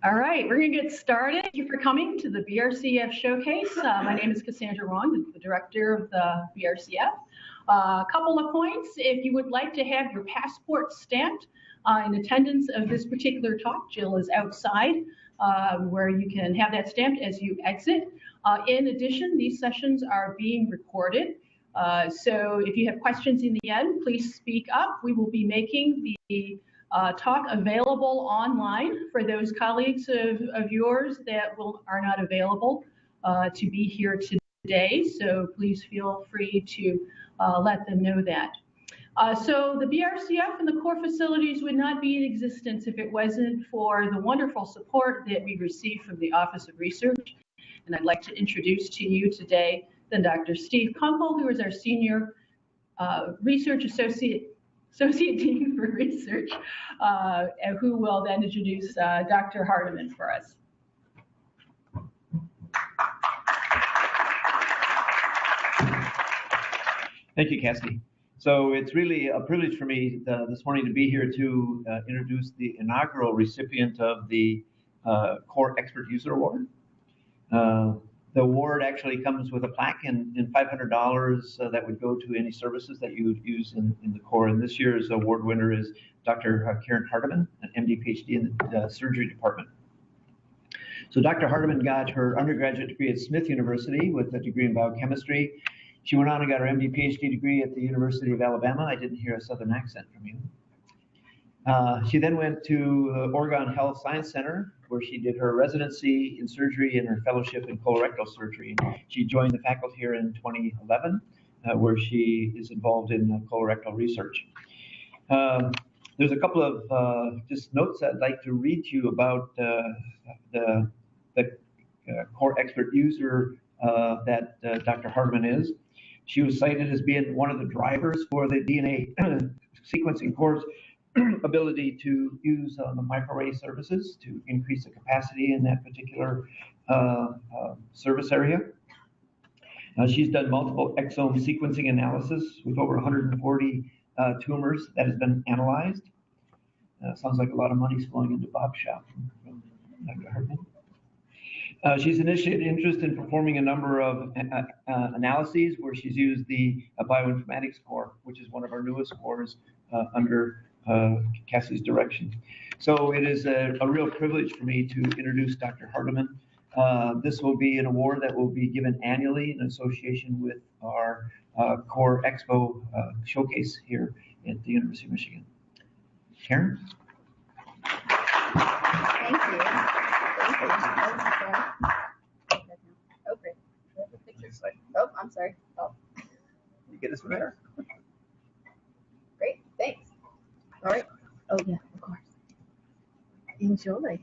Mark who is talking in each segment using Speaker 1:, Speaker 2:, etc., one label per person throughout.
Speaker 1: All right, we're going to get started. Thank you for coming to the BRCF Showcase. My name is Cassandra Wong, the director of the BRCF. A couple of points. If you would like to have your passport stamped in attendance of this particular talk, Jill is outside where you can have that stamped as you exit. In addition, these sessions are being recorded. So if you have questions in the end, please speak up. We will be making the talk available online for those colleagues of yours that are not available to be here today. So please feel free to let them know that. So the BRCF and the core facilities would not be in existence if it wasn't for the wonderful support that we receive from the Office of Research. And I'd like to introduce to you today then Dr. Steve Kunkel, who is our Senior Research Associate Dean for Research, who will then introduce Dr. Hardiman for us.
Speaker 2: Thank you, Cassie. So it's really a privilege for me this morning to be here to introduce the inaugural recipient of the Core Expert User Award. The award actually comes with a plaque and $500 that would go to any services that you would use in the core. And this year's award winner is Dr. Karin Hardiman, an MD PhD in the surgery department. So Dr. Hardiman got her undergraduate degree at Smith University with a degree in biochemistry. She went on and got her MD PhD degree at the University of Alabama. I didn't hear a Southern accent from you. She then went to the Oregon Health Science Center, where she did her residency in surgery and her fellowship in colorectal surgery. She joined the faculty here in 2011, where she is involved in colorectal research. There's a couple of just notes I'd like to read to you about the core expert user that Dr. Hardiman is. She was cited as being one of the drivers for the DNA sequencing core's ability to use the microarray services to increase the capacity in that particular service area. She's done multiple exome sequencing analysis with over 140 tumors that has been analyzed. Sounds like a lot of money's flowing into Bob's shop from Dr. Hardiman. She's initiated interest in performing a number of analyses where she's used the Bioinformatics Core, which is one of our newest cores under Cassie's direction. So it is a real privilege for me to introduce Dr. Hardiman. This will be an award that will be given annually in association with our Core Expo showcase here at the University of Michigan. Karin?
Speaker 3: Thank you. Oh, great. Oh, I'm sorry. Oh.
Speaker 2: You get us from there.
Speaker 3: Great, thanks. All right. Oh, yeah, of course. Enjoy.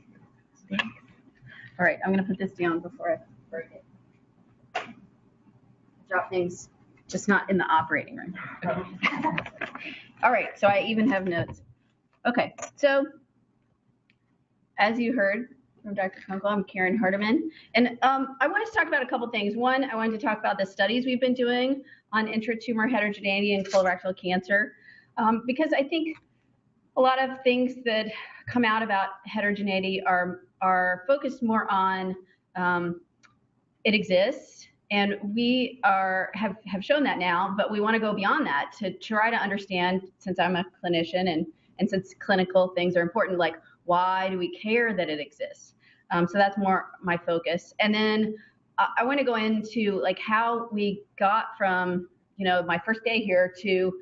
Speaker 3: Thanks. All right, I'm going to put this down before I break it. Drop things, just not in the operating room. All right, so I even have notes. Okay, so as you heard from Dr. Kunkel, I'm Karin Hardiman, and I wanted to talk about a couple things. One, I wanted to talk about the studies we've been doing on intra-tumor heterogeneity and colorectal cancer, because I think a lot of things that come out about heterogeneity are focused more on it exists, and we have shown that now, but we want to go beyond that to try to understand, since I'm a clinician and since clinical things are important, like why do we care that it exists? So that's more my focus. And then I want to go into like how we got from, my first day here to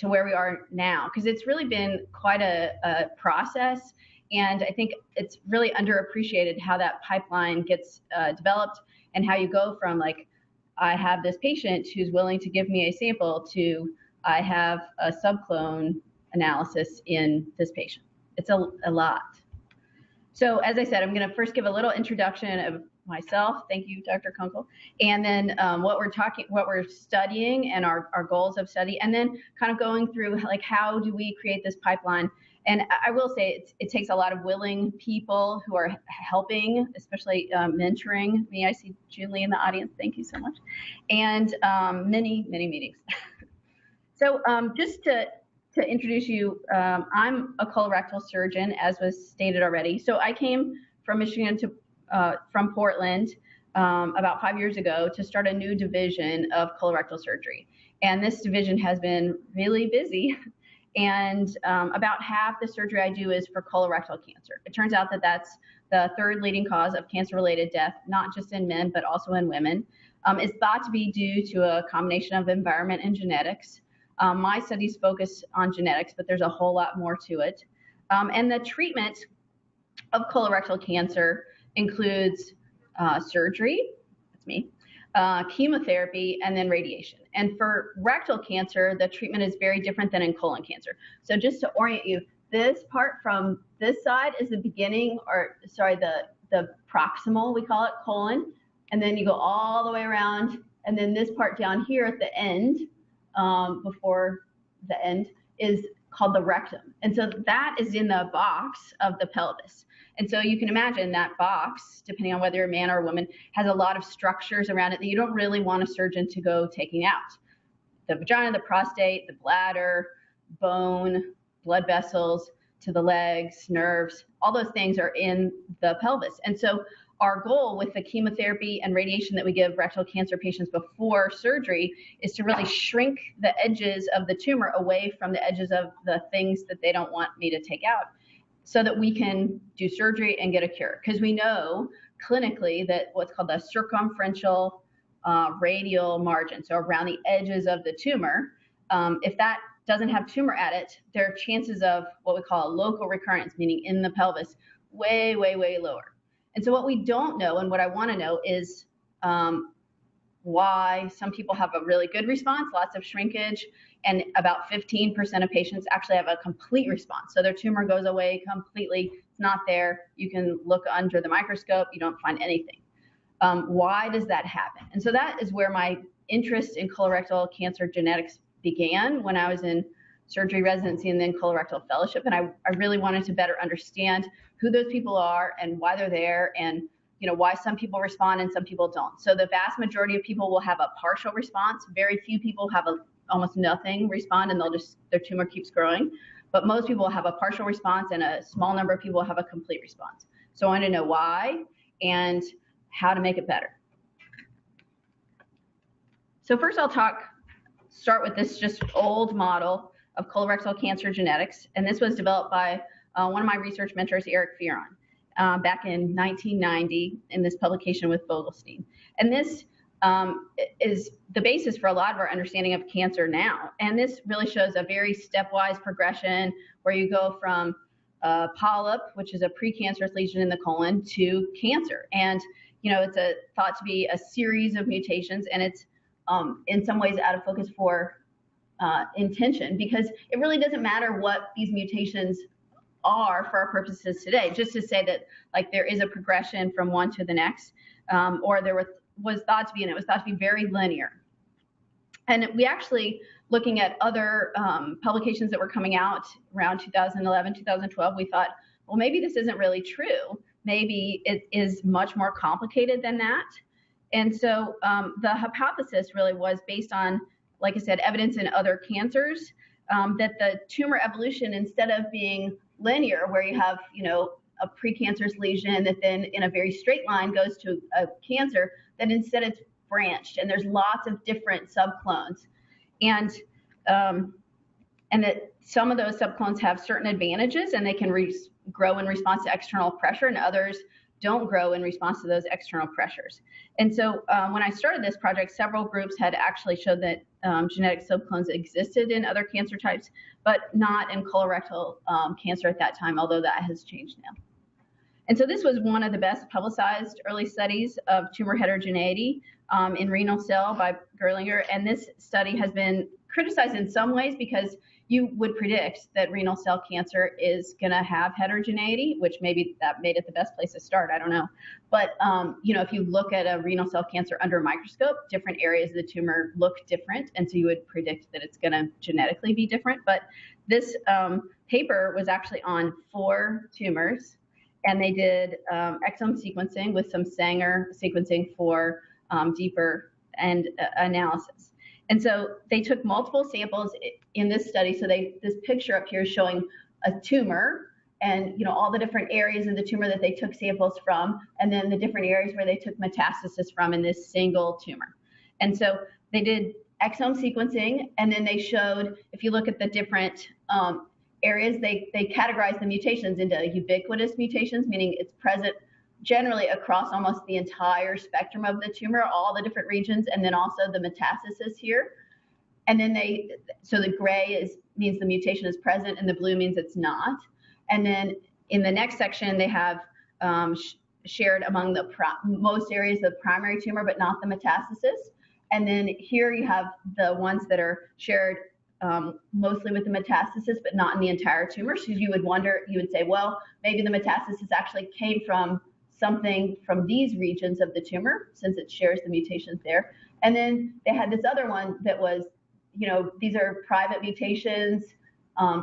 Speaker 3: where we are now, because it's really been quite a process. And I think it's really underappreciated how that pipeline gets developed and how you go from like, I have this patient who's willing to give me a sample to I have a subclone analysis in this patient. It's a lot. So as I said, I'm going to first give a little introduction of myself. Thank you, Dr. Kunkel. And then what we're studying and our goals of study, and then kind of going through like how do we create this pipeline. And I will say it takes a lot of willing people who are helping, especially mentoring me. I see Julie in the audience. Thank you so much. And many, many meetings. So just to to introduce you, I'm a colorectal surgeon, as was stated already. So I came from Michigan from Portland about 5 years ago to start a new division of colorectal surgery. And this division has been really busy. And about half the surgery I do is for colorectal cancer. It turns out that that's the third leading cause of cancer-related death, not just in men, but also in women. It's thought to be due to a combination of environment and genetics. My studies focus on genetics, but there's a whole lot more to it. And the treatment of colorectal cancer includes surgery, that's me, chemotherapy, and then radiation. And for rectal cancer, the treatment is very different than in colon cancer. So just to orient you, this part from this side is the beginning, or sorry, the proximal, we call it, colon. And then you go all the way around. And then this part down here at the end, before the end, is called the rectum. And so that is in the box of the pelvis. And so you can imagine that box, depending on whether you're a man or a woman, has a lot of structures around it that you don't really want a surgeon to go taking out. The vagina, the prostate, the bladder, bone, blood vessels, to the legs, nerves, all those things are in the pelvis. And so our goal with the chemotherapy and radiation that we give rectal cancer patients before surgery is to really shrink the edges of the tumor away from the edges of the things that they don't want me to take out, so that we can do surgery and get a cure. Because we know clinically that what's called the circumferential radial margin, so around the edges of the tumor, if that doesn't have tumor at it, there are chances of what we call a local recurrence, meaning in the pelvis, way, way, way lower. And so what we don't know, and what I want to know, is why some people have a really good response, lots of shrinkage, and about 15% of patients actually have a complete response. So their tumor goes away completely, it's not there. You can look under the microscope, you don't find anything. Why does that happen? And so that is where my interest in colorectal cancer genetics began, when I was in surgery residency and then colorectal fellowship. And I really wanted to better understand who those people are and why they're there, and why some people respond and some people don't. So the vast majority of people will have a partial response. Very few people have almost nothing respond, and their tumor keeps growing. But most people have a partial response, and a small number of people have a complete response. So I want to know why and how to make it better. So first I'll start with this just old model of colorectal cancer genetics. And this was developed by one of my research mentors, Eric Fearon, back in 1990 in this publication with Vogelstein. And this is the basis for a lot of our understanding of cancer now. And this really shows a very stepwise progression where you go from polyp, which is a precancerous lesion in the colon, to cancer. And it's thought to be a series of mutations, and it's in some ways out of focus for intention, because it really doesn't matter what these mutations are for our purposes today. Just to say that there is a progression from one to the next, or there was thought to be, and it was thought to be very linear. And we actually, looking at other publications that were coming out around 2011, 2012, we thought, well, maybe this isn't really true. Maybe it is much more complicated than that. And so the hypothesis really was based on, like I said, evidence in other cancers, that the tumor evolution, instead of being linear, where you have, a precancerous lesion that then in a very straight line goes to a cancer, that instead it's branched, and there's lots of different subclones. And that some of those subclones have certain advantages, and they can grow in response to external pressure, and others don't grow in response to those external pressures. And so when I started this project, several groups had actually showed that genetic subclones existed in other cancer types, but not in colorectal cancer at that time, although that has changed now. And so this was one of the best publicized early studies of tumor heterogeneity in renal cell by Gerlinger. And this study has been criticized in some ways because you would predict that renal cell cancer is going to have heterogeneity, which maybe that made it the best place to start. I don't know. But, if you look at a renal cell cancer under a microscope, different areas of the tumor look different. And so you would predict that it's going to genetically be different. But this paper was actually on 4 tumors, and they did exome sequencing with some Sanger sequencing for deeper analysis. And so they took multiple samples in this study. So this picture up here is showing a tumor and all the different areas of the tumor that they took samples from, and then the different areas where they took metastasis from in this single tumor. And so they did exome sequencing, and then they showed, if you look at the different areas, they categorized the mutations into ubiquitous mutations, meaning it's present generally across almost the entire spectrum of the tumor, all the different regions, and then also the metastasis here. And then so the gray means the mutation is present, and the blue means it's not. And then in the next section, they have shared among the most areas of the primary tumor, but not the metastasis. And then here you have the ones that are shared mostly with the metastasis, but not in the entire tumor. So you would say, well, maybe the metastasis actually came from something from these regions of the tumor, since it shares the mutations there. And then they had this other one that was, these are private mutations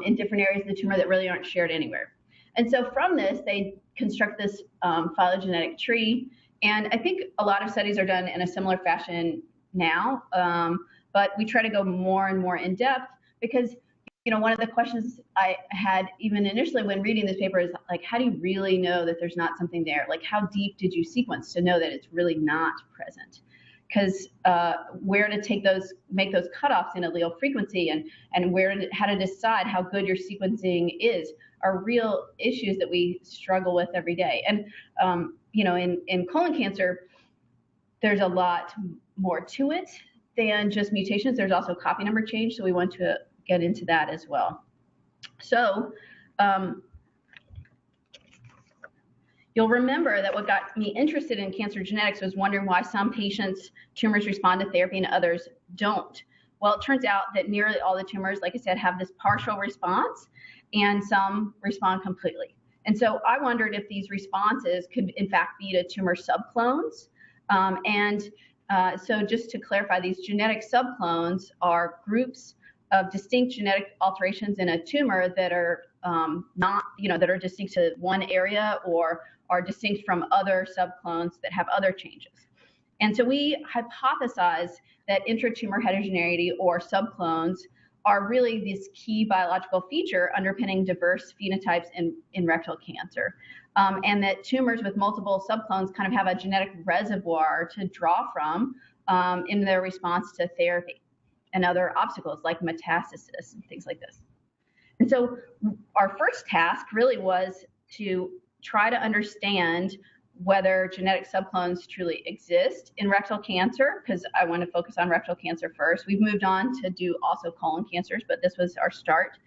Speaker 3: in different areas of the tumor that really aren't shared anywhere. And so from this, they construct this phylogenetic tree. And I think a lot of studies are done in a similar fashion now, but we try to go more and more in depth because, one of the questions I had even initially when reading this paper is like, how do you really know that there's not something there? Like, how deep did you sequence to know that it's really not present? Because where to make those cutoffs in allele frequency and how to decide how good your sequencing is are real issues that we struggle with every day. And, in colon cancer, there's a lot more to it than just mutations. There's also copy number change, so we want to get into that as well. So you'll remember that what got me interested in cancer genetics was wondering why some patients' tumors respond to therapy and others don't. Well, it turns out that nearly all the tumors, like I said, have this partial response, and some respond completely. And so I wondered if these responses could, in fact, be to tumor subclones. So just to clarify, these genetic subclones are groups of distinct genetic alterations in a tumor that are that are distinct to one area or are distinct from other subclones that have other changes. And so we hypothesize that intra-tumor heterogeneity or subclones are really this key biological feature underpinning diverse phenotypes in rectal cancer. And that tumors with multiple subclones kind of have a genetic reservoir to draw from in their response to therapy and other obstacles like metastasis and things like this. And so our first task really was to try to understand whether genetic subclones truly exist in rectal cancer, because I want to focus on rectal cancer first. We've moved on to do also colon cancers, but this was our start.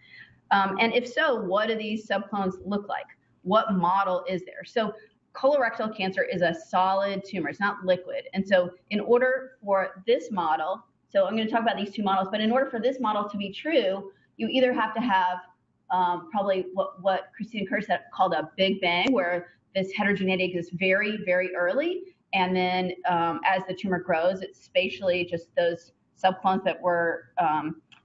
Speaker 3: And if so, what do these subclones look like? What model is there? So colorectal cancer is a solid tumor. It's not liquid. And so in order for this model, so I'm going to talk about these two models, but in order for this model to be true, you either have to have probably what Christine Kerr called a big bang, where this heterogeneity exists very, very early. And then as the tumor grows, it's spatially just those subclones that were,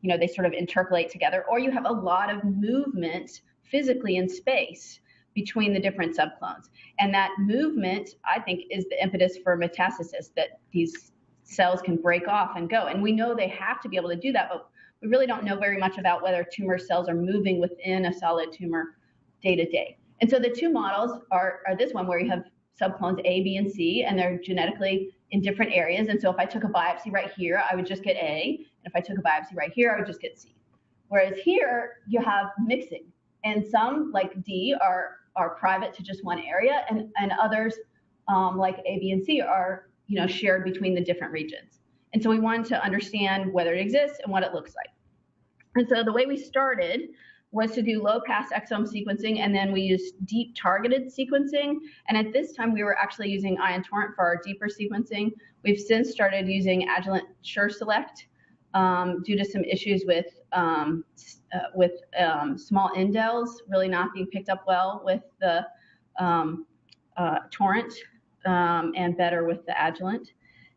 Speaker 3: they sort of interpolate together. Or you have a lot of movement physically in space between the different subclones. And that movement, I think, is the impetus for metastasis, that these cells can break off and go. And we know they have to be able to do that, but we really don't know very much about whether tumor cells are moving within a solid tumor day to day. And so the two models are this one where you have subclones A, B, and C, and they're genetically in different areas. And so if I took a biopsy right here, I would just get A. And if I took a biopsy right here, I would just get C. Whereas here, you have mixing. And some, like D, are private to just one area, and others, like A, B, and C, are shared between the different regions. And so we wanted to understand whether it exists and what it looks like. And so the way we started was to do low-pass exome sequencing, and then we used deep targeted sequencing. And at this time, we were actually using Ion Torrent for our deeper sequencing. We've since started using Agilent SureSelect due to some issues with small indels really not being picked up well with the Torrent and better with the Agilent.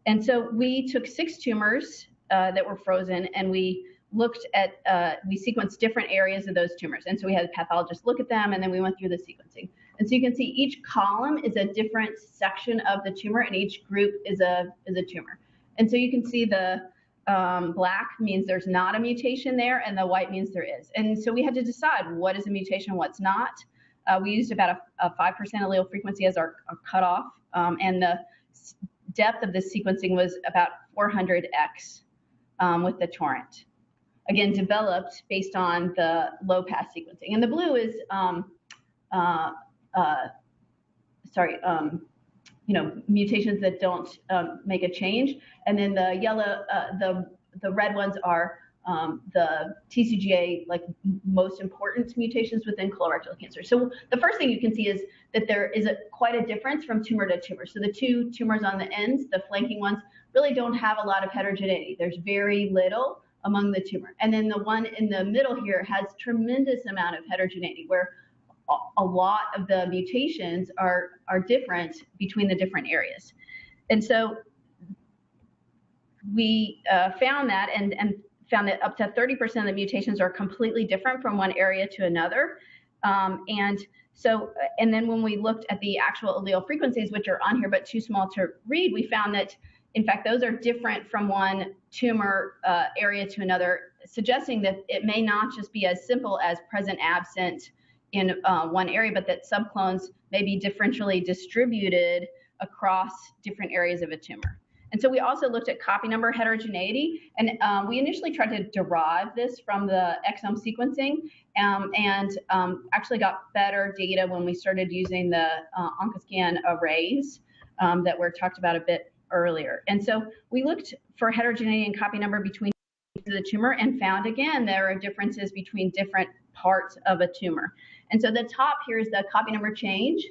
Speaker 3: And so we took 6 tumors that were frozen, and we looked at, we sequenced different areas of those tumors. And so we had pathologists look at them, and then we went through the sequencing. And so you can see each column is a different section of the tumor, and each group is a tumor. And so you can see the black means there's not a mutation there, and the white means there is. And so we had to decide what is a mutation, what's not. We used about a 5% allele frequency as our cutoff, and the depth of this sequencing was about 400x with the torrent. Again, developed based on the low-pass sequencing. And the blue is, mutations that don't make a change. And then the yellow, the red ones are the TCGA, like most important mutations within colorectal cancer. So the first thing you can see is that there is quite a difference from tumor to tumor. So the two tumors on the ends, the flanking ones, really don't have a lot of heterogeneity. There's very little among the tumor. And then the one in the middle here has tremendous amount of heterogeneity, where a lot of the mutations are different between the different areas. And so we found that and found that up to 30% of the mutations are completely different from one area to another. And then when we looked at the actual allele frequencies, which are on here but too small to read, we found that, in fact, those are different from one tumor area to another, suggesting that it may not just be as simple as present absent in one area, but that subclones may be differentially distributed across different areas of a tumor. And so we also looked at copy number heterogeneity, and we initially tried to derive this from the exome sequencing, and actually got better data when we started using the Oncoscan arrays that were talked about a bit earlier. And so we looked for heterogeneity and copy number between the tumor and found, again, there are differences between different parts of a tumor. And so the top here is the copy number change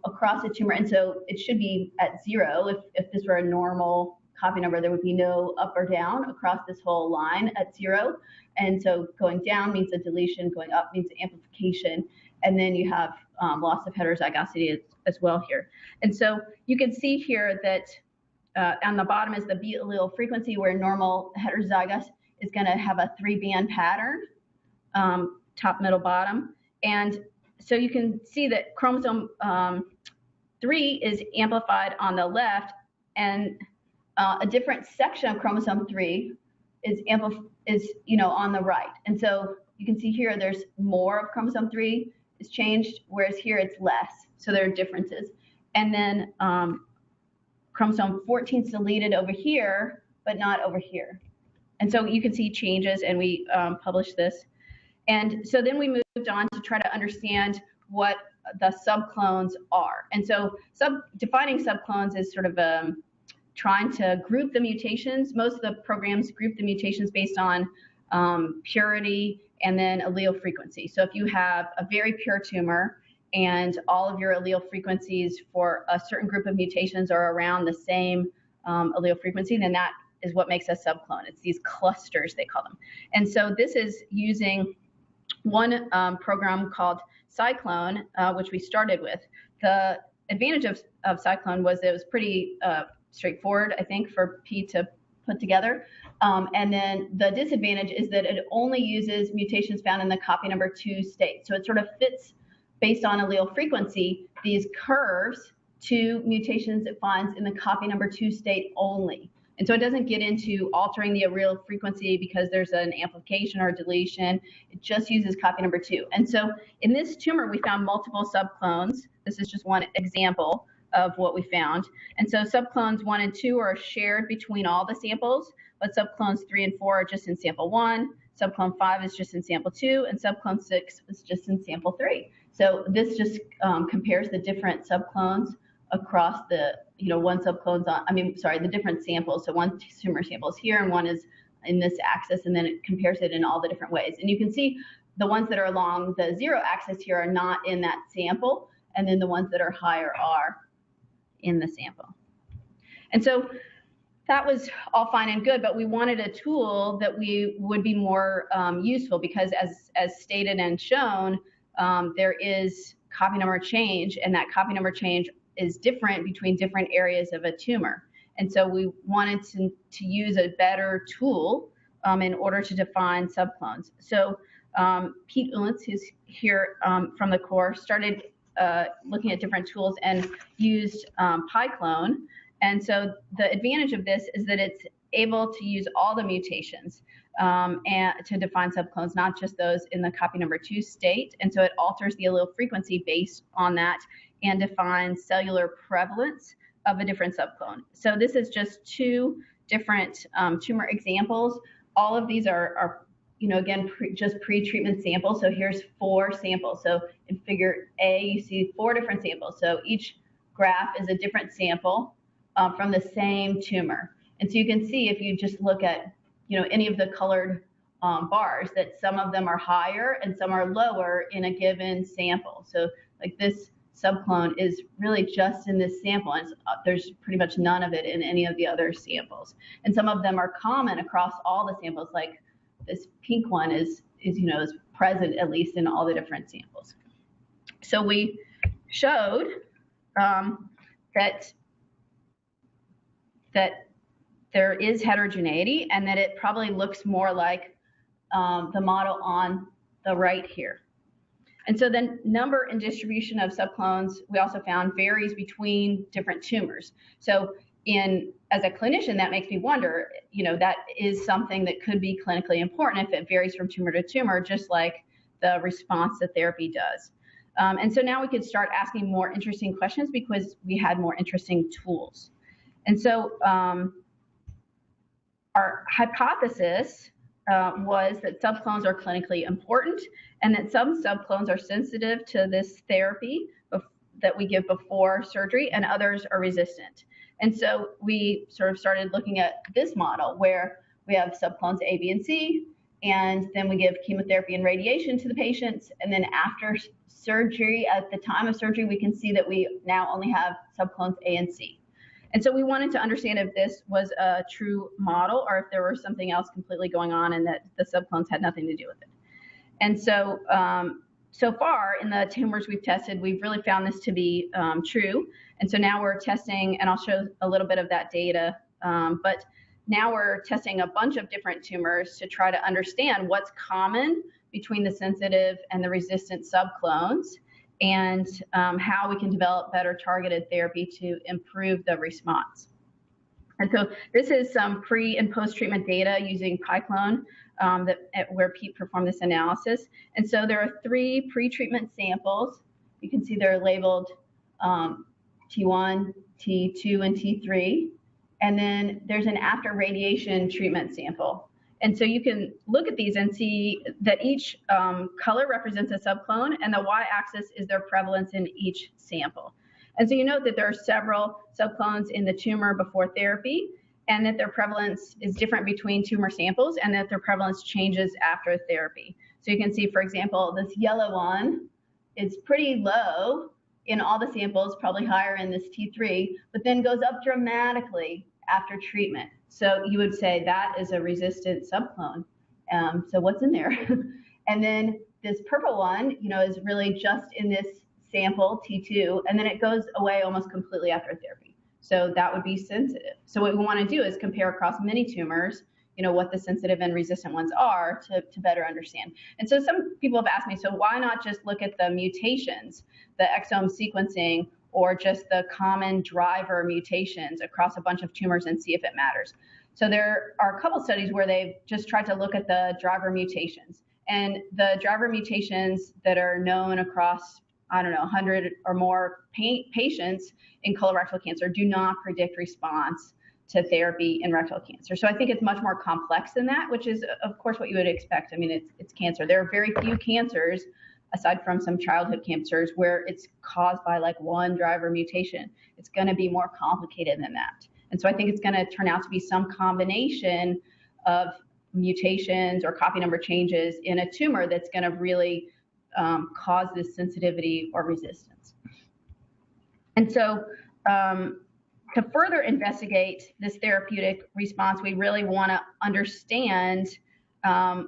Speaker 3: across the tumor. And so it should be at 0. If this were a normal copy number, there would be no up or down across this whole line at 0. And so going down means a deletion, going up means amplification. And then you have loss of heterozygosity as well here. And so you can see here that on the bottom is the B allele frequency, where normal heterozygous is going to have a 3-band pattern, top, middle, bottom. And so you can see that chromosome 3 is amplified on the left, and a different section of chromosome 3 is on the right. And so you can see here there's more of chromosome 3 is changed, whereas here it's less. So there are differences. And then chromosome 14 is deleted over here, but not over here. And so you can see changes, and we published this. And so then we moved on to try to understand what the subclones are. And so defining subclones is sort of trying to group the mutations. Most of the programs group the mutations based on purity and then allele frequency. So if you have a very pure tumor and all of your allele frequencies for a certain group of mutations are around the same allele frequency, then that is what makes a subclone. It's these clusters, they call them. And so this is using one program called Cyclone, which we started with. The advantage of Cyclone was it was pretty straightforward, I think, for Pete to put together. And then the disadvantage is that it only uses mutations found in the copy number 2 state. So it sort of fits, based on allele frequency, these curves to mutations it finds in the copy number 2 state only. And so it doesn't get into altering the allele frequency because there's an amplification or a deletion. It just uses copy number 2. And so in this tumor, we found multiple subclones. This is just one example of what we found. And so subclones 1 and 2 are shared between all the samples, but subclones 3 and 4 are just in sample 1. Subclone 5 is just in sample 2, and subclone 6 is just in sample 3. So this just compares the different subclones across the, one subclone's on, the different samples. So one tumor sample is here and one is in this axis, and then it compares it in all the different ways. And you can see the ones that are along the 0 axis here are not in that sample, and then the ones that are higher are in the sample. And so that was all fine and good, but we wanted a tool that we would be more useful, because as stated and shown, there is copy number change, and that copy number change is different between different areas of a tumor. And so we wanted to use a better tool in order to define subclones. So Pete Ulitz, who's here from the core, started looking at different tools and used PyClone. And so the advantage of this is that it's able to use all the mutations and to define subclones, not just those in the copy number 2 state. And so it alters the allele frequency based on that and defines cellular prevalence of a different subclone. So this is just 2 different tumor examples. All of these are again, just pre-treatment samples. So here's 4 samples. So in figure A, you see 4 different samples. So each graph is a different sample from the same tumor. And so you can see if you just look at, any of the colored bars, that some of them are higher and some are lower in a given sample. So like this subclone is really just in this sample, and there's pretty much none of it in any of the other samples. And some of them are common across all the samples, like this pink one is present at least in all the different samples. So we showed that there is heterogeneity, and that it probably looks more like the model on the right here. And so the number and distribution of subclones we also found varies between different tumors. So as a clinician, that makes me wonder, that is something that could be clinically important if it varies from tumor to tumor, just like the response to therapy does. And so now we could start asking more interesting questions because we had more interesting tools. And so our hypothesis was that subclones are clinically important, and that some subclones are sensitive to this therapy that we give before surgery, and others are resistant. And so we sort of started looking at this model where we have subclones A, B, and C, and then we give chemotherapy and radiation to the patients, and then after surgery, at the time of surgery, we can see that we now only have subclones A and C. And so we wanted to understand if this was a true model or if there was something else completely going on and that the subclones had nothing to do with it. And so, so far in the tumors we've tested, we've really found this to be true. And so now we're testing, and I'll show a little bit of that data, but now we're testing a bunch of different tumors to try to understand what's common between the sensitive and the resistant subclones, and how we can develop better targeted therapy to improve the response. And so this is some pre and post-treatment data using PyClone where Pete performed this analysis. And so there are 3 pre-treatment samples. You can see they're labeled T1, T2, and T3. And then there's an after radiation treatment sample. And so you can look at these and see that each color represents a subclone, and the y-axis is their prevalence in each sample. And so you note that there are several subclones in the tumor before therapy, and that their prevalence is different between tumor samples, and that their prevalence changes after therapy. So you can see, for example, this yellow one is pretty low in all the samples, probably higher in this T3, but then goes up dramatically after treatment. So you would say that is a resistant subclone. So what's in there? And then this purple one, is really just in this sample, T2, and then it goes away almost completely after therapy. So that would be sensitive. So what we want to do is compare across many tumors, what the sensitive and resistant ones are to better understand. And so some people have asked me, so why not just look at the mutations, the exome sequencing, or just the common driver mutations across a bunch of tumors and see if it matters? So there are a couple studies where they've just tried to look at the driver mutations. And the driver mutations that are known across, 100 or more patients in colorectal cancer do not predict response to therapy in rectal cancer. So I think it's much more complex than that, which is, of course, what you would expect. I mean, it's cancer. There are very few cancers, aside from some childhood cancers, where it's caused by like one driver mutation. It's going to be more complicated than that. And so I think it's going to turn out to be some combination of mutations or copy number changes in a tumor that's going to really cause this sensitivity or resistance. And so to further investigate this therapeutic response, we really want to understand and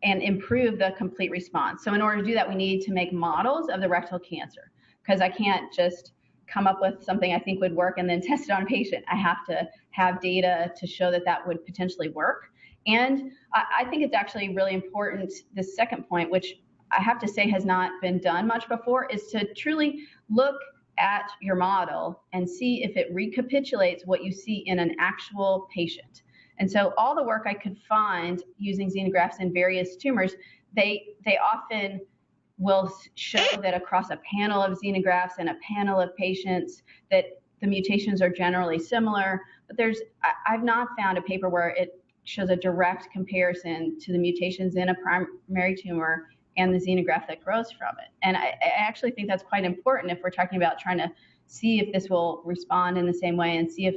Speaker 3: improve the complete response. So in order to do that, we need to make models of the rectal cancer, because I can't just come up with something I think would work and then test it on a patient. I have to have data to show that that would potentially work. And I think it's actually really important, this second point, which I have to say has not been done much before, is to truly look at your model and see if it recapitulates what you see in an actual patient. And so all the work I could find using xenografts in various tumors, they often will show that across a panel of xenografts and a panel of patients that the mutations are generally similar, but I've not found a paper where it shows a direct comparison to the mutations in a primary tumor and the xenograft that grows from it. And I actually think that's quite important if we're talking about trying to see if this will respond in the same way and see if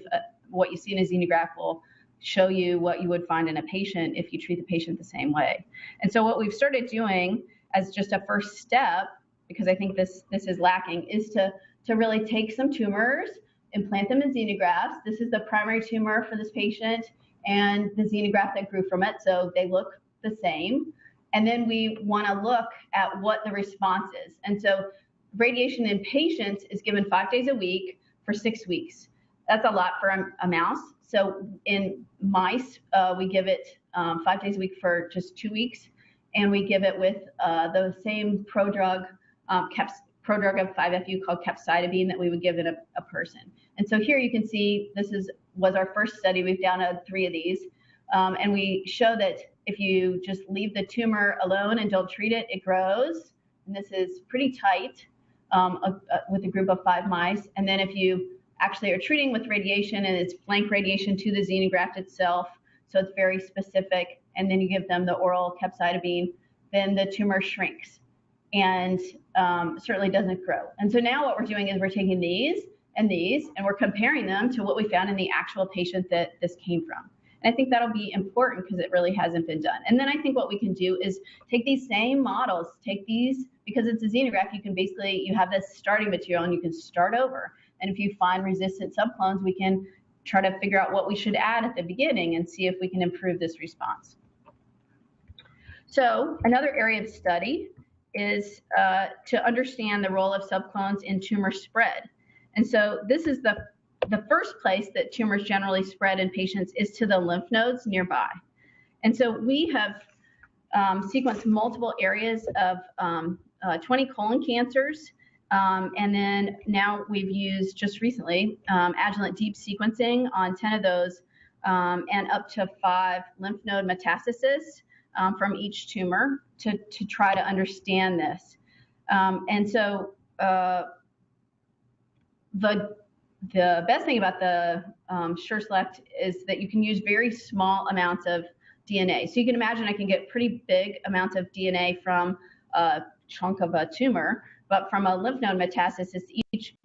Speaker 3: what you see in a xenograft will show you what you would find in a patient if you treat the patient the same way. And so what we've started doing as just a first step, because I think this is lacking, is to really take some tumors, implant them in xenografts. This is the primary tumor for this patient and the xenograft that grew from it, so they look the same. And then we want to look at what the response is. And so radiation in patients is given 5 days a week for 6 weeks. That's a lot for a mouse. So in mice, we give it 5 days a week for just 2 weeks, and we give it with the same prodrug of 5-FU called capecitabine that we would give in a person. And so here you can see this was our first study. We've done 3 of these, and we show that if you just leave the tumor alone and don't treat it, it grows. And this is pretty tight with a group of 5 mice. And then if you actually are treating with radiation, and it's flank radiation to the xenograft itself, so it's very specific, and then you give them the oral capecitabine, then the tumor shrinks and certainly doesn't grow. And so now what we're doing is we're taking these, and we're comparing them to what we found in the actual patient that this came from. And I think that'll be important because it really hasn't been done. And then I think what we can do is take these same models, because it's a xenograft, you have this starting material and you can start over. And if you find resistant subclones, we can try to figure out what we should add at the beginning and see if we can improve this response. So another area of study is to understand the role of subclones in tumor spread. And so this is the first place that tumors generally spread in patients is to the lymph nodes nearby. And so we have sequenced multiple areas of 20 colon cancers. And then now we've used just recently adjuvant deep sequencing on 10 of those and up to 5 lymph node metastasis from each tumor to try to understand this. And so the best thing about the SureSelect is that you can use very small amounts of DNA. So you can imagine I can get pretty big amounts of DNA from a chunk of a tumor, but from a lymph node metastasis, each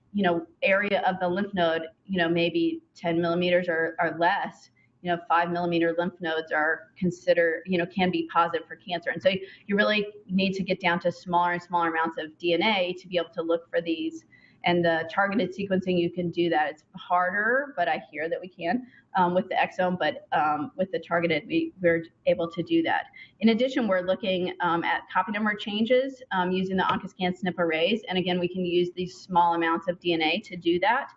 Speaker 3: area of the lymph node, maybe 10 millimeters or less, 5 millimeter lymph nodes are considered, can be positive for cancer. And so you really need to get down to smaller and smaller amounts of DNA to be able to look for these. And the targeted sequencing, you can do that. It's harder, but I hear that we can with the exome, but with the targeted, we're able to do that. In addition, we're looking at copy number changes using the OncoScan SNP arrays. And again, we can use these small amounts of DNA to do that.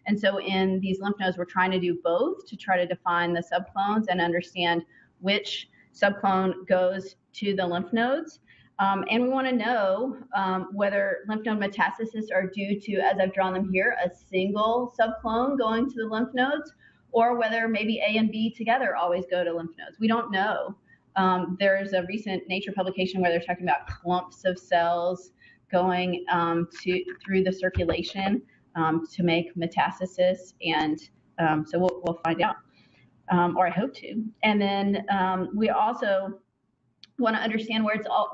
Speaker 3: And so in these lymph nodes, we're trying to do both to try to define the subclones and understand which subclone goes to the lymph nodes. And we want to know whether lymph node metastases are due to, as I've drawn them here, a single subclone going to the lymph nodes, or whether maybe A and B together always go to lymph nodes. We don't know. There's a recent Nature publication where they're talking about clumps of cells going through the circulation to make metastasis, and so we'll find out, or I hope to. And then we also want to understand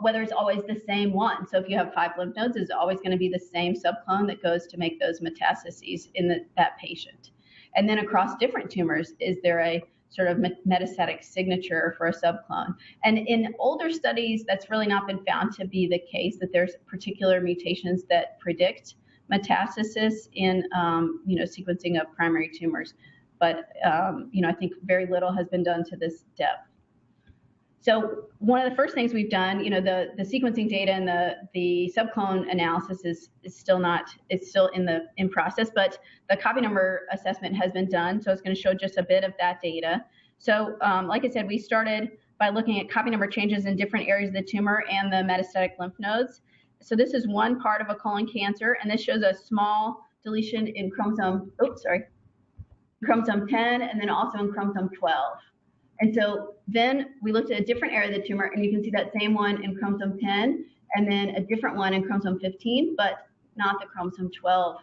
Speaker 3: whether it's always the same one. So if you have 5 lymph nodes, is it always going to be the same subclone that goes to make those metastases in that patient? And then across different tumors, is there a sort of metastatic signature for a subclone? And in older studies, that's really not been found to be the case, that there's particular mutations that predict metastasis in sequencing of primary tumors. But I think very little has been done to this depth. So one of the first things we've done, the sequencing data and the subclone analysis is still in process, but the copy number assessment has been done. So it's going to show just a bit of that data. So like I said, we started by looking at copy number changes in different areas of the tumor and the metastatic lymph nodes. So this is one part of a colon cancer, and this shows a small deletion in chromosome 10, and then also in chromosome 12. And so then we looked at a different area of the tumor, and you can see that same one in chromosome 10, and then a different one in chromosome 15, but not the chromosome 12.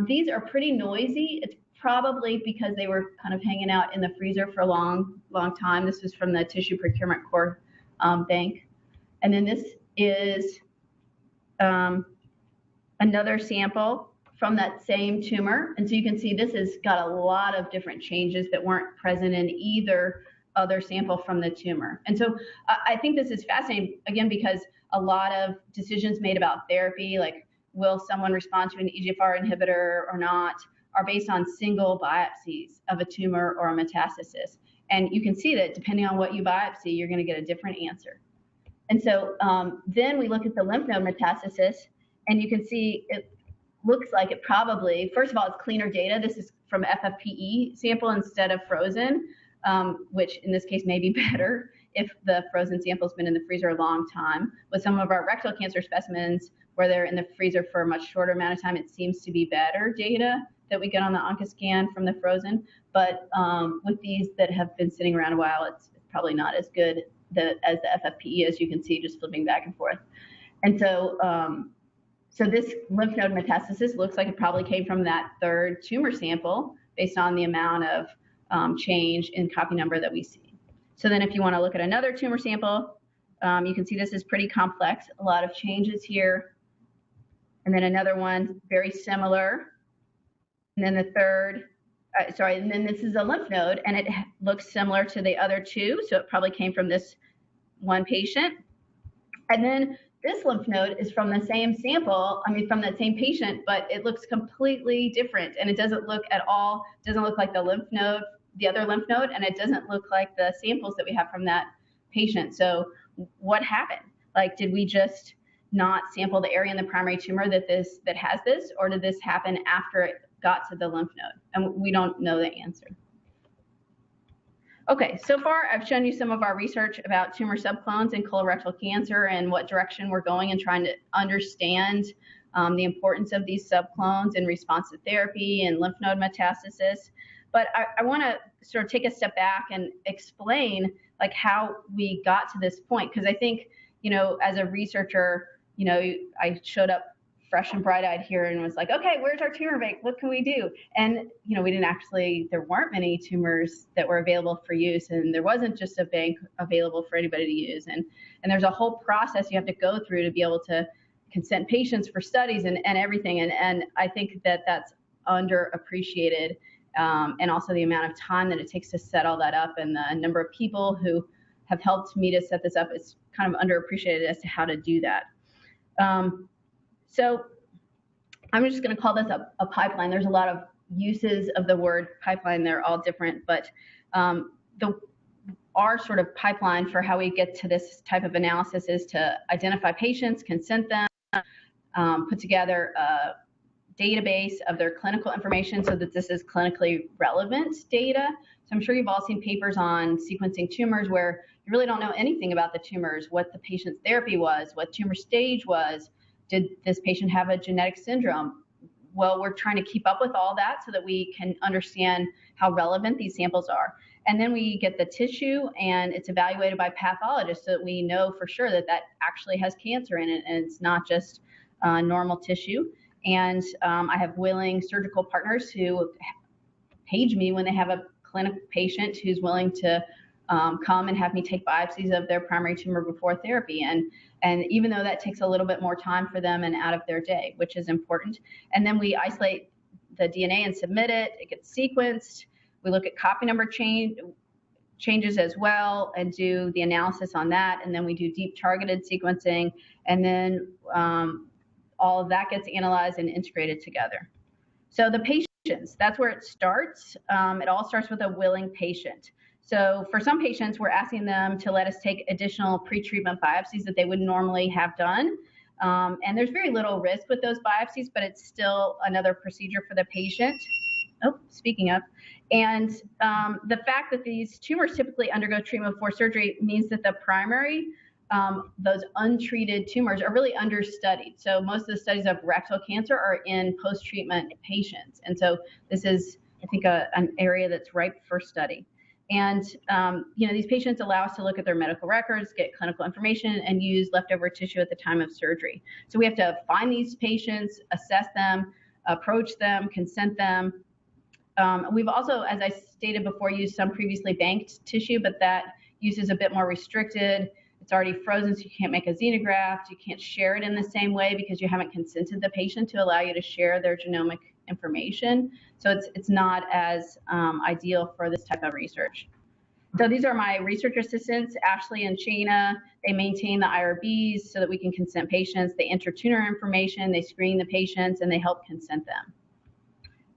Speaker 3: These are pretty noisy. It's probably because they were kind of hanging out in the freezer for a long time. This is from the Tissue Procurement Core bank. And then this is another sample from that same tumor. And so you can see this has got a lot of different changes that weren't present in either other sample from the tumor. And so I think this is fascinating, again, because a lot of decisions made about therapy, like will someone respond to an EGFR inhibitor or not, are based on single biopsies of a tumor or a metastasis. And you can see that depending on what you biopsy, you're going to get a different answer. And so then we look at the lymph node metastasis, and you can see it looks like it probably, first of all, it's cleaner data. This is from FFPE sample instead of frozen, which in this case may be better if the frozen sample's been in the freezer a long time. With some of our rectal cancer specimens, where they're in the freezer for a much shorter amount of time, it seems to be better data that we get on the Oncoscan from the frozen. But with these that have been sitting around a while, it's probably not as good as the FFPE, as you can see, just flipping back and forth. And so, so this lymph node metastasis looks like it probably came from that third tumor sample based on the amount of change in copy number that we see. So then if you want to look at another tumor sample, you can see this is pretty complex, a lot of changes here. And then another one, very similar. And then the third, and then this is a lymph node, and it looks similar to the other two, so it probably came from this one patient. And then this lymph node is from the same sample, from that same patient, but it looks completely different, and it doesn't look at all, doesn't look like the lymph node, the other lymph node, and it doesn't look like the samples that we have from that patient. So what happened? Like, did we just not sample the area in the primary tumor that has this, or did this happen after it got to the lymph node? And we don't know the answer. Okay, so far I've shown you some of our research about tumor subclones in colorectal cancer and what direction we're going in trying to understand the importance of these subclones in response to therapy and lymph node metastasis. But I want to sort of take a step back and explain like how we got to this point, because I think, as a researcher, I showed up fresh and bright-eyed here and was like, okay, where's our tumor bank? What can we do? And, there weren't many tumors that were available for use, and there wasn't just a bank available for anybody to use. And there's a whole process you have to go through to be able to consent patients for studies and everything. And I think that that's underappreciated, and also the amount of time that it takes to set all that up, and the number of people who have helped me to set this up is kind of underappreciated as to how to do that. So I'm just going to call this a pipeline. There's a lot of uses of the word pipeline. They're all different, but our sort of pipeline for how we get to this type of analysis is to identify patients, consent them, put together a database of their clinical information so that this is clinically relevant data. So I'm sure you've all seen papers on sequencing tumors where you really don't know anything about the tumors, what the patient's therapy was, what tumor stage was. Did this patient have a genetic syndrome? Well, we're trying to keep up with all that so that we can understand how relevant these samples are. And then we get the tissue, and it's evaluated by pathologists so that we know for sure that that actually has cancer in it, and it's not just normal tissue. And I have willing surgical partners who page me when they have a clinical patient who's willing to come and have me take biopsies of their primary tumor before therapy. And even though that takes a little bit more time for them and out of their day, which is important. And then we isolate the DNA and submit it. It gets sequenced. We look at copy number changes as well and do the analysis on that. And then we do deep targeted sequencing. And then all of that gets analyzed and integrated together. So the patients, that's where it starts. It all starts with a willing patient. So for some patients, we're asking them to let us take additional pre-treatment biopsies that they would normally have done. And there's very little risk with those biopsies, but it's still another procedure for the patient. Oh, speaking of. And the fact that these tumors typically undergo treatment before surgery means that the primary those untreated tumors are really understudied. So most of the studies of rectal cancer are in post-treatment patients. And so this is, I think, an area that's ripe for study. And, these patients allow us to look at their medical records, get clinical information, and use leftover tissue at the time of surgery. So we have to find these patients, assess them, approach them, consent them. We've also, as I stated before, used some previously banked tissue, but that use is a bit more restricted. It's already frozen, so you can't make a xenograft. You can't share it in the same way because you haven't consented the patient to allow you to share their genomic information. So it's not as ideal for this type of research. So these are my research assistants, Ashley and Shayna. They maintain the IRBs so that we can consent patients. They enter tumor information, they screen the patients, and they help consent them.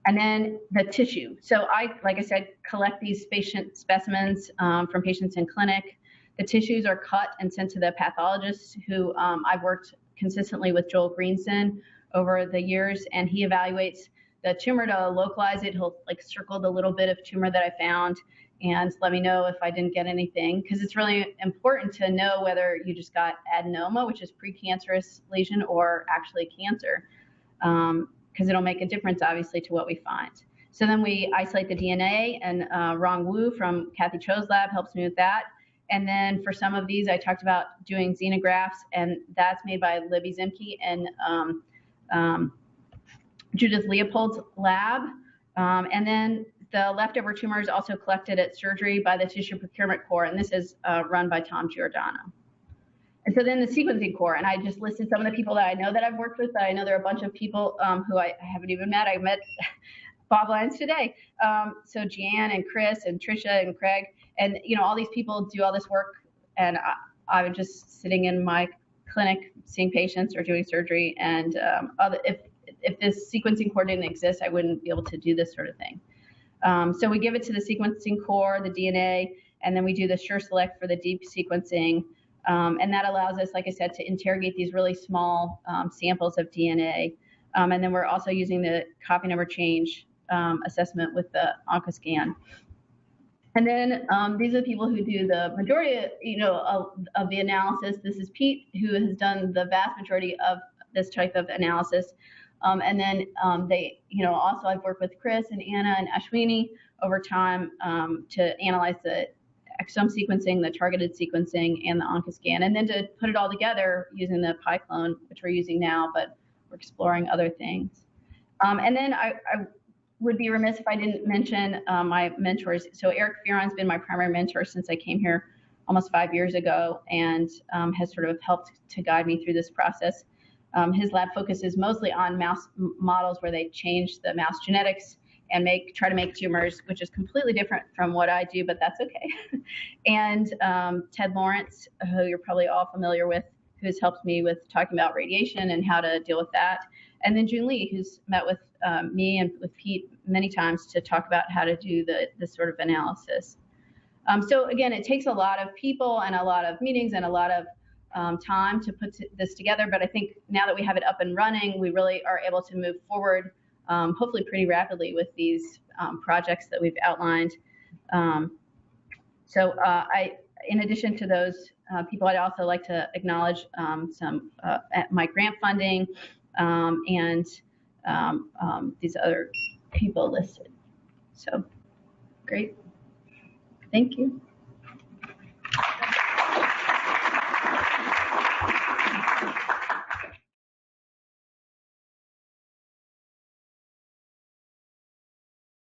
Speaker 3: And then the tissue. So like I said, collect these patient specimens from patients in clinic. The tissues are cut and sent to the pathologist who I've worked consistently with Joel Greenson over the years, and he evaluates the tumor to localize it. He'll circle the little bit of tumor that I found and let me know if I didn't get anything, because it's really important to know whether you just got adenoma, which is precancerous lesion, or actually cancer, because it'll make a difference, obviously, to what we find. So then we isolate the DNA, and Rong Wu from Kathy Cho's lab helps me with that. And then for some of these, I talked about doing xenografts, and that's made by Libby Zimke and Judith Leopold's lab. And then the leftover tumor is also collected at surgery by the Tissue Procurement Core, and this is run by Tom Giordano. And so then the sequencing core, and I just listed some of the people that I know that I've worked with. I know there are a bunch of people who I haven't even met. I met Bob Lyons today. So Jan and Chris and Trisha and Craig, and all these people do all this work, and I'm just sitting in my clinic seeing patients or doing surgery. And if this sequencing core didn't exist, I wouldn't be able to do this sort of thing. So we give it to the sequencing core, the DNA, and then we do the SureSelect for the deep sequencing. And that allows us, like I said, to interrogate these really small samples of DNA. And then we're also using the copy number change assessment with the OncoScan. And then these are the people who do the majority of the analysis. This is Pete, who has done the vast majority of this type of analysis. And then also I've worked with Chris and Anna and Ashwini over time to analyze the exome sequencing, the targeted sequencing, and the OncoScan, and then to put it all together using the PyClone, which we're using now, but we're exploring other things. And then I would be remiss if I didn't mention my mentors. So Eric Fearon's been my primary mentor since I came here almost 5 years ago, and has sort of helped to guide me through this process. His lab focuses mostly on mouse models where they change the mouse genetics and try to make tumors, which is completely different from what I do, but that's okay. And Ted Lawrence, who you're probably all familiar with, who's helped me with talking about radiation and how to deal with that. And then June Lee, who's met with me and with Pete many times to talk about how to do this sort of analysis. So again, it takes a lot of people and a lot of meetings and a lot of time to put this together, but I think now that we have it up and running, we really are able to move forward, hopefully pretty rapidly with these projects that we've outlined. In addition to those people, I'd also like to acknowledge some my grant funding and these other people listed. So great, thank you.